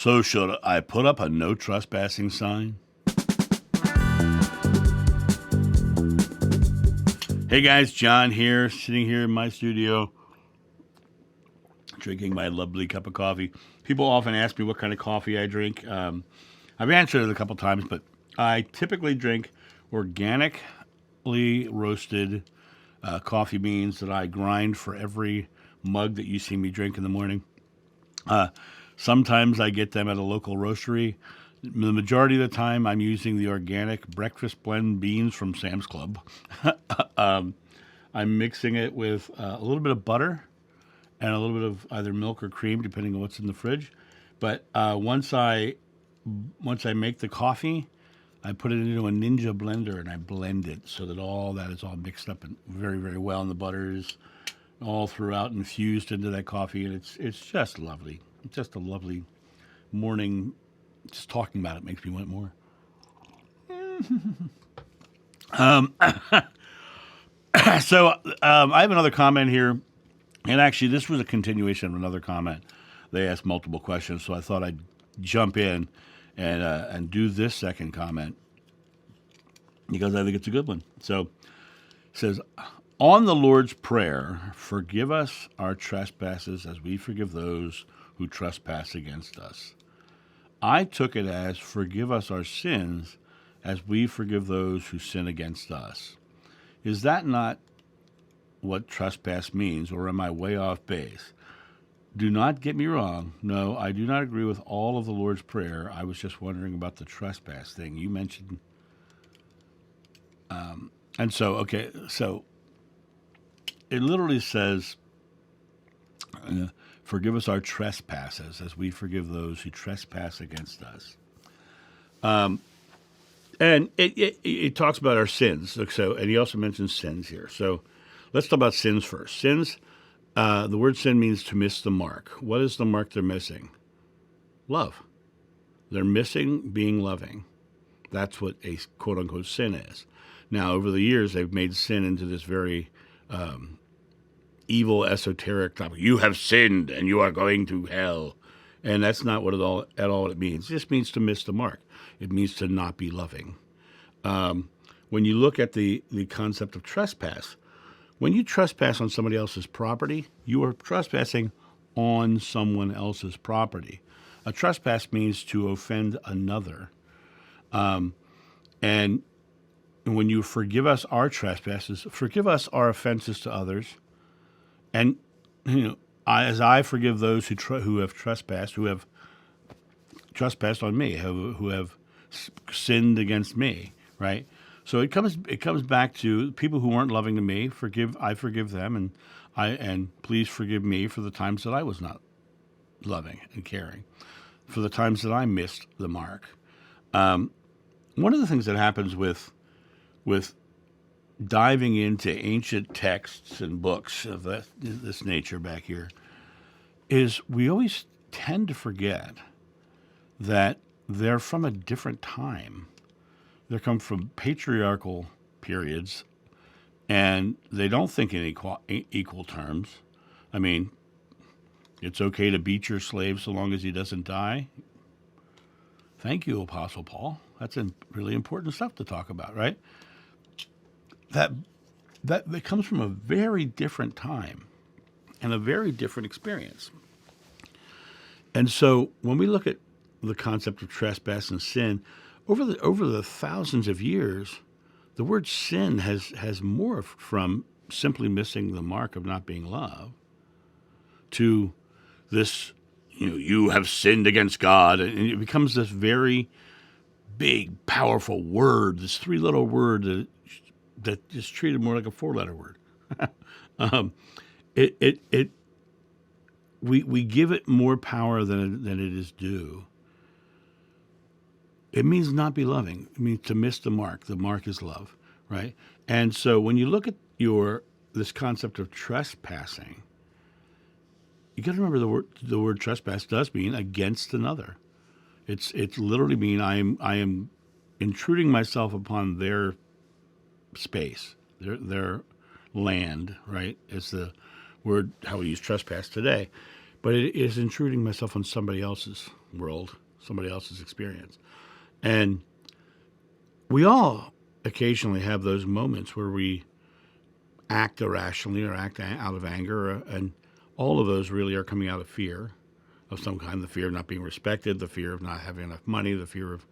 So should I put up a no trespassing sign? Hey guys, John here, sitting here in my studio, drinking my lovely cup of coffee. People often ask me what kind of coffee I drink. I've answered it a couple times, but I typically drink organically roasted coffee beans that I grind for every mug that you see me drink in the morning. Sometimes I get them at a local roastery. The majority of the time, I'm using the organic breakfast blend beans from Sam's Club. I'm mixing it with a little bit of butter and a little bit of either milk or cream, depending on what's in the fridge. But once I make the coffee, I put it into a Ninja blender and I blend it so that all that is all mixed up and very, very well, and the butter is all throughout infused into that coffee, and it's just lovely. It's just a lovely morning. Just talking about it makes me want more. I have another comment here, and actually this was a continuation of another comment. They asked multiple questions, so I thought I'd jump in and do this second comment because I think it's a good one. So it says, on the Lord's Prayer, forgive us our trespasses as we forgive those who trespass against us. I took it as forgive us our sins as we forgive those who sin against us. Is that not what trespass means, or am I way off base? Do not get me wrong. No, I do not agree with all of the Lord's Prayer. I was just wondering about the trespass thing you mentioned. So it literally says, forgive us our trespasses as we forgive those who trespass against us. And it talks about our sins. So, and he also mentions sins here. So let's talk about sins first. Sins, the word sin means to miss the mark. What is the mark they're missing? Love. They're missing being loving. That's what a quote-unquote sin is. Now, over the years, they've made sin into this very evil, esoteric topic. You have sinned and you are going to hell. And that's not what at all it means. It just means to miss the mark. It means to not be loving. When you look at the concept of trespass, when you trespass on somebody else's property, you are trespassing on someone else's property. A trespass means to offend another. And when you forgive us our trespasses, forgive us our offenses to others. And, as I forgive those who have trespassed on me, who have sinned against me, right? So it comes back to people who weren't loving to me. I forgive them, and please forgive me for the times that I was not loving and caring, for the times that I missed the mark. One of the things that happens with diving into ancient texts and books of this nature back here is we always tend to forget that they're from a different time. They come from patriarchal periods, and they don't think in equal terms. I mean, it's okay to beat your slave so long as he doesn't die. Thank you, Apostle Paul. That's really important stuff to talk about, right? That comes from a very different time and a very different experience. And so when we look at the concept of trespass and sin, over the thousands of years, the word sin has morphed from simply missing the mark of not being loved to this, you have sinned against God, and it becomes this very big, powerful word, this three-letter word that is treated more like a four-letter word. We give it more power than it is due. It means not be loving. It means to miss the mark. The mark is love, right? And so when you look at this concept of trespassing, you got to remember the word trespass does mean against another. It's literally mean I am intruding myself upon their space, their land, right? It's the word how we use trespass today. but it is intruding myself on somebody else's world, somebody else's experience. And we all occasionally have those moments where we act irrationally or act out of anger, and all of those really are coming out of fear of some kind, the fear of not being respected, the fear of not having enough money, the fear of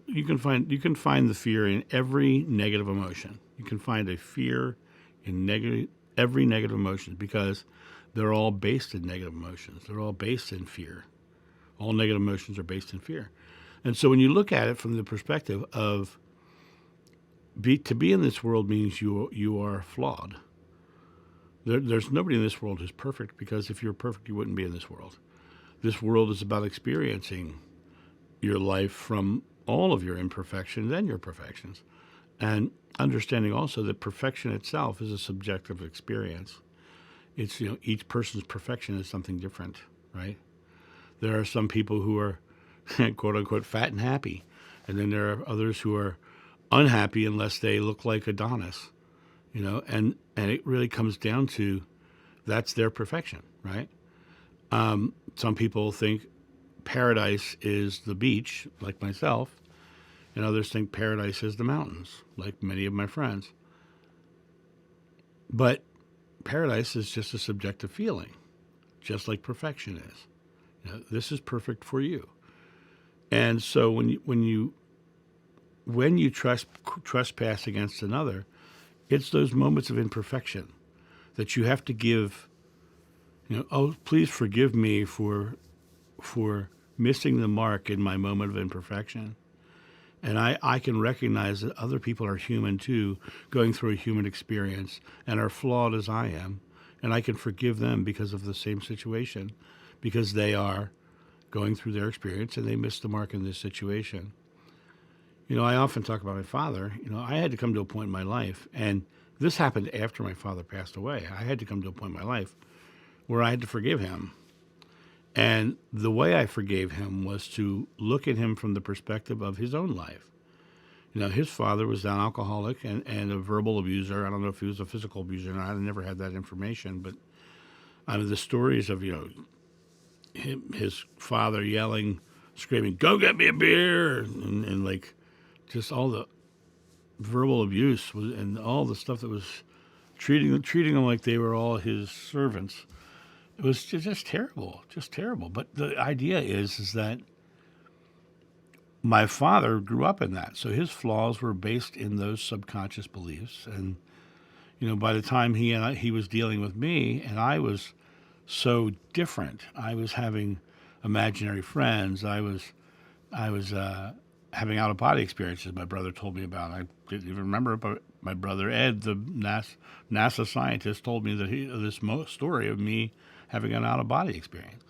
you can find the fear in every negative emotion. You can find a fear in every negative emotion because they're all based in negative emotions. They're all based in fear. All negative emotions are based in fear. And so when you look at it from the perspective of to be in this world means you are flawed. There's nobody in this world who's perfect, because if you're perfect, you wouldn't be in this world. This world is about experiencing your life from all of your imperfections and your perfections, and understanding also that perfection itself is a subjective experience. It's, each person's perfection is something different, right? There are some people who are quote unquote fat and happy, and then there are others who are unhappy unless they look like Adonis, and it really comes down to that's their perfection, right? Some people think paradise is the beach, like myself, and others think paradise is the mountains, like many of my friends. But paradise is just a subjective feeling, just like perfection is. This is perfect for you. And so when you trespass against another, it's those moments of imperfection that you have to give. Oh, please forgive me for missing the mark in my moment of imperfection. And I can recognize that other people are human too, going through a human experience, and are flawed as I am. And I can forgive them because of the same situation, because they are going through their experience and they missed the mark in this situation. I often talk about my father. I had to come to a point in my life, and this happened after my father passed away. I had to come to a point in my life where I had to forgive him. And the way I forgave him was to look at him from the perspective of his own life. His father was an alcoholic and a verbal abuser. I don't know if he was a physical abuser or not. I never had that information. But the stories of, his father yelling, screaming, "Go get me a beer!" and like just all the verbal abuse and all the stuff that was treating them like they were all his servants. It was just terrible, just terrible. But the idea is that my father grew up in that. So his flaws were based in those subconscious beliefs. And, by the time he was dealing with me, and I was so different. I was having imaginary friends. I was having out-of-body experiences my brother told me about. I didn't even remember it, but my brother Ed, the NASA scientist, told me that this story of me having an out-of-body experience.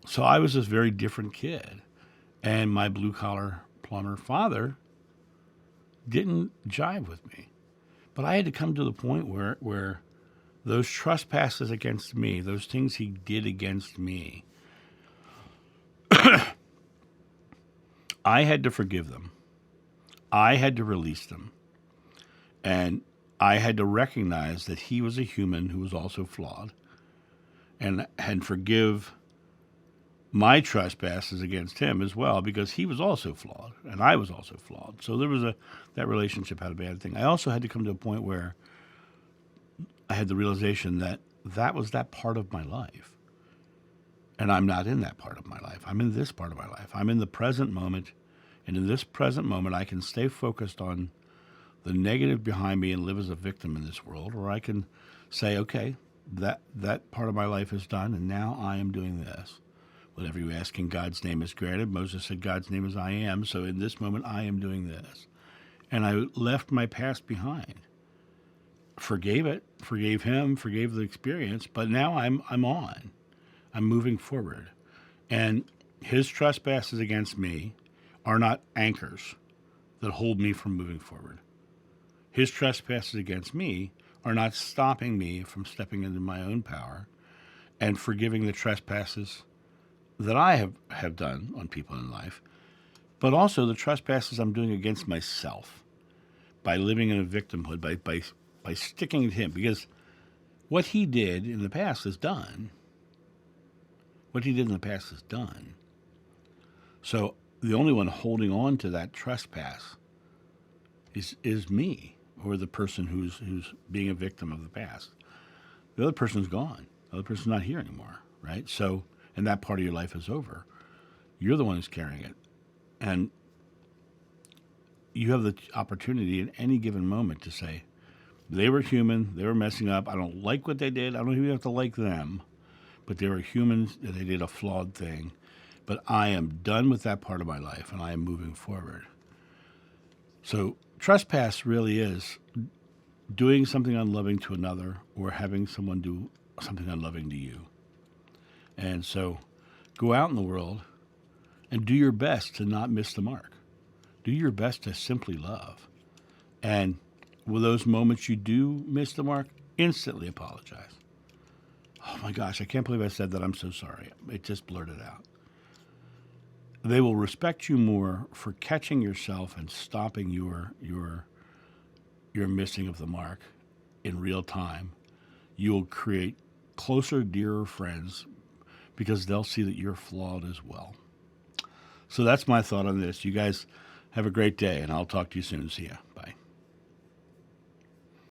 So I was this very different kid, and my blue-collar plumber father didn't jive with me. But I had to come to the point where those trespasses against me, those things he did against me, I had to forgive them. I had to release them. And I had to recognize that he was a human who was also flawed, and forgive my trespasses against him as well, because he was also flawed and I was also flawed. So there was that relationship had a bad thing. I also had to come to a point where I had the realization that was that part of my life. And I'm not in that part of my life. I'm in this part of my life. I'm in the present moment. And in this present moment, I can stay focused on the negative behind me and live as a victim in this world, or I can say, okay, that part of my life is done, and now I am doing this. Whatever you ask in God's name is granted. Moses said, God's name is I am. So in this moment, I am doing this. And I left my past behind. Forgave it, forgave him, forgave the experience, but now I'm on. I'm moving forward. And his trespasses against me are not anchors that hold me from moving forward. His trespasses against me are not stopping me from stepping into my own power and forgiving the trespasses that I have done on people in life, but also the trespasses I'm doing against myself by living in a victimhood, by sticking to him. Because What he did in the past is done. What he did in the past is done. So the only one holding on to that trespass is me, or the person who's being a victim of the past. The other person's gone. The other person's not here anymore, right? So, and that part of your life is over. You're the one who's carrying it. And you have the opportunity at any given moment to say, they were human, they were messing up, I don't like what they did, I don't even have to like them, but they were humans, they did a flawed thing. But I am done with that part of my life, and I am moving forward. So trespass really is doing something unloving to another, or having someone do something unloving to you. And so go out in the world and do your best to not miss the mark. Do your best to simply love. And with those moments you do miss the mark, instantly apologize. Oh my gosh, I can't believe I said that. I'm so sorry. It just blurted out. They will respect you more for catching yourself and stopping your missing of the mark in real time. You will create closer, dearer friends because they'll see that you're flawed as well. So that's my thought on this. You guys have a great day, and I'll talk to you soon. See ya. Bye.